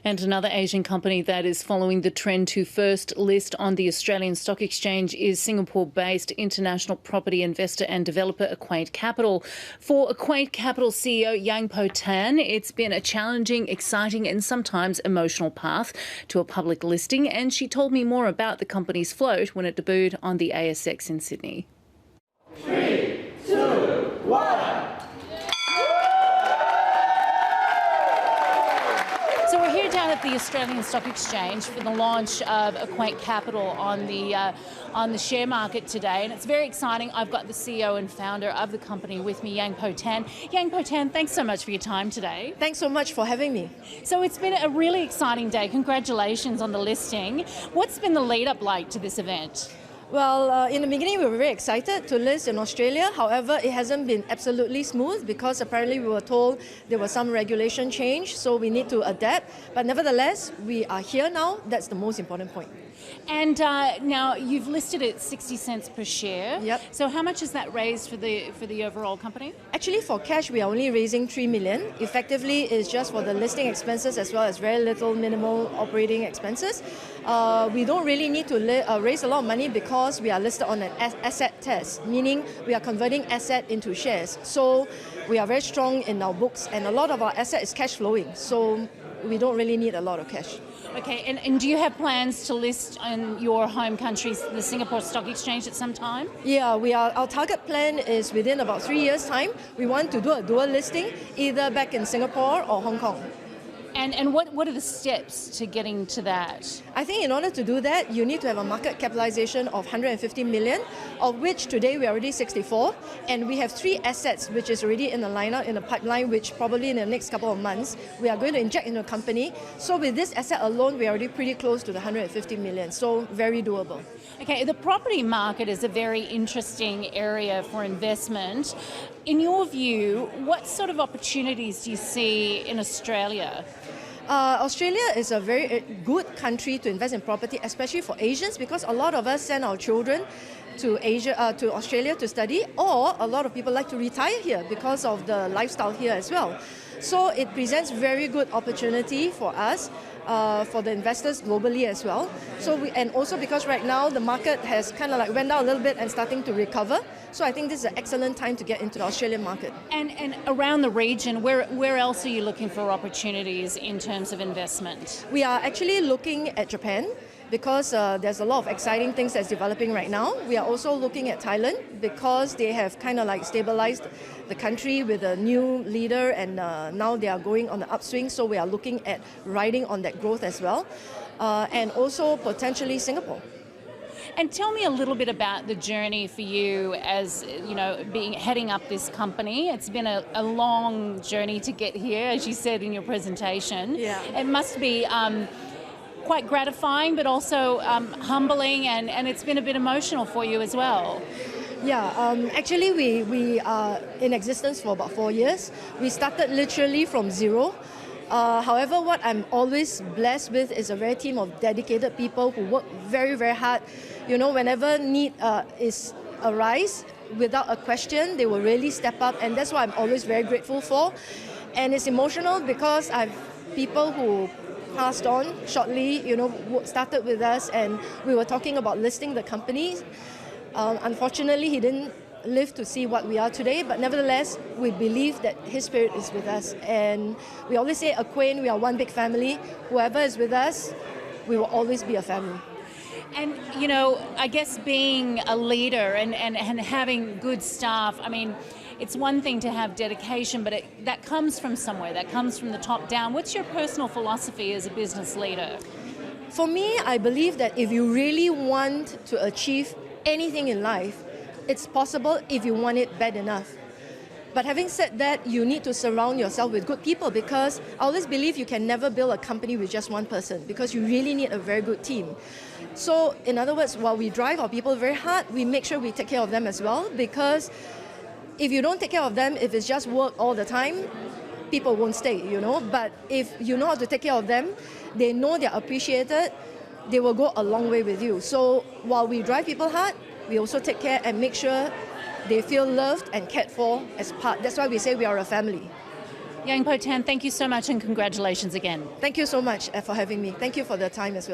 And another Asian company that is following the trend to first list on the Australian Stock Exchange is Singapore-based international property investor and developer Aquaint Capital. For Aquaint Capital CEO Yang Po Tan, it's been a challenging, exciting and sometimes emotional path to a public listing, and she told me more about the company's float when it debuted on the ASX in Sydney. 3, 2, 1. So we're here down at the Australian Stock Exchange for the launch of Aquaint Capital on the share market today, and it's very exciting. I've got the CEO and founder of the company with me, Yang Po Tan. Yang Po Tan, thanks so much for your time today. Thanks so much for having me. So it's been a really exciting day. Congratulations on the listing. What's been the lead up like to this event? Well, in the beginning, we were very excited to list in Australia. However, it hasn't been absolutely smooth because apparently we were told there was some regulation change, so we need to adapt. But nevertheless, we are here now. That's the most important point. And now you've listed it 60 cents per share. Yep. So how much is that raised for the overall company? Actually, for cash, we are only raising 3 million. Effectively, it's just for the listing expenses as well as very little minimal operating expenses. We don't really need to raise a lot of money because we are listed on an asset test, meaning we are converting asset into shares. So we are very strong in our books, and a lot of our asset is cash flowing. So we don't really need a lot of cash. Okay, and do you have plans to list in your home country, the Singapore Stock Exchange, at some time? Yeah, our target plan is within about 3 years' time. We want to do a dual listing, either back in Singapore or Hong Kong. And what are the steps to getting to that? I think in order to do that, you need to have a market capitalization of 150 million, of which today we are already 64, and we have 3 assets which is already in the lineup, in the pipeline, which probably in the next couple of months we are going to inject into the company. So with this asset alone, we are already pretty close to the 150 million, so very doable. Okay, the property market is a very interesting area for investment. In your view, what sort of opportunities do you see in Australia? Australia is a very good country to invest in property, especially for Asians, because a lot of us send our children to Australia to study, or a lot of people like to retire here because of the lifestyle here as well. So it presents very good opportunity for us, for the investors globally as well. And also because right now the market has kind of like went down a little bit and starting to recover. So I think this is an excellent time to get into the Australian market. And around the region, where else are you looking for opportunities in terms of investment? We are actually looking at Japan, because there's a lot of exciting things that's developing right now. We are also looking at Thailand because they have kind of like stabilized the country with a new leader, and now they are going on the upswing. So we are looking at riding on that growth as well, and also potentially Singapore. And tell me a little bit about the journey for you as, you know, heading up this company. It's been a long journey to get here, as you said in your presentation. Yeah. It must be quite gratifying, but also humbling, and it's been a bit emotional for you as well. Yeah, actually we are in existence for about 4 years. We started literally from zero. However, what I'm always blessed with is a very team of dedicated people who work very, very hard. You know, whenever need arise, without a question, they will really step up, and that's what I'm always very grateful for. And it's emotional because I've people who passed on shortly, you know, started with us, and we were talking about listing the company. Unfortunately, he didn't live to see what we are today, but nevertheless, we believe that his spirit is with us. And we always say, Aquaint, we are one big family. Whoever is with us, we will always be a family. And, you know, I guess being a leader and having good staff, I mean, it's one thing to have dedication, but that comes from somewhere. That comes from the top down. What's your personal philosophy as a business leader? For me, I believe that if you really want to achieve anything in life, it's possible if you want it bad enough. But having said that, you need to surround yourself with good people, because I always believe you can never build a company with just one person, because you really need a very good team. So in other words, while we drive our people very hard, we make sure we take care of them as well, because if you don't take care of them, if it's just work all the time, people won't stay, you know. But if you know how to take care of them, they know they're appreciated, they will go a long way with you. So while we drive people hard, we also take care and make sure they feel loved and cared for as part. That's why we say we are a family. Yang Po Tan, thank you so much and congratulations again. Thank you so much for having me. Thank you for the time as well.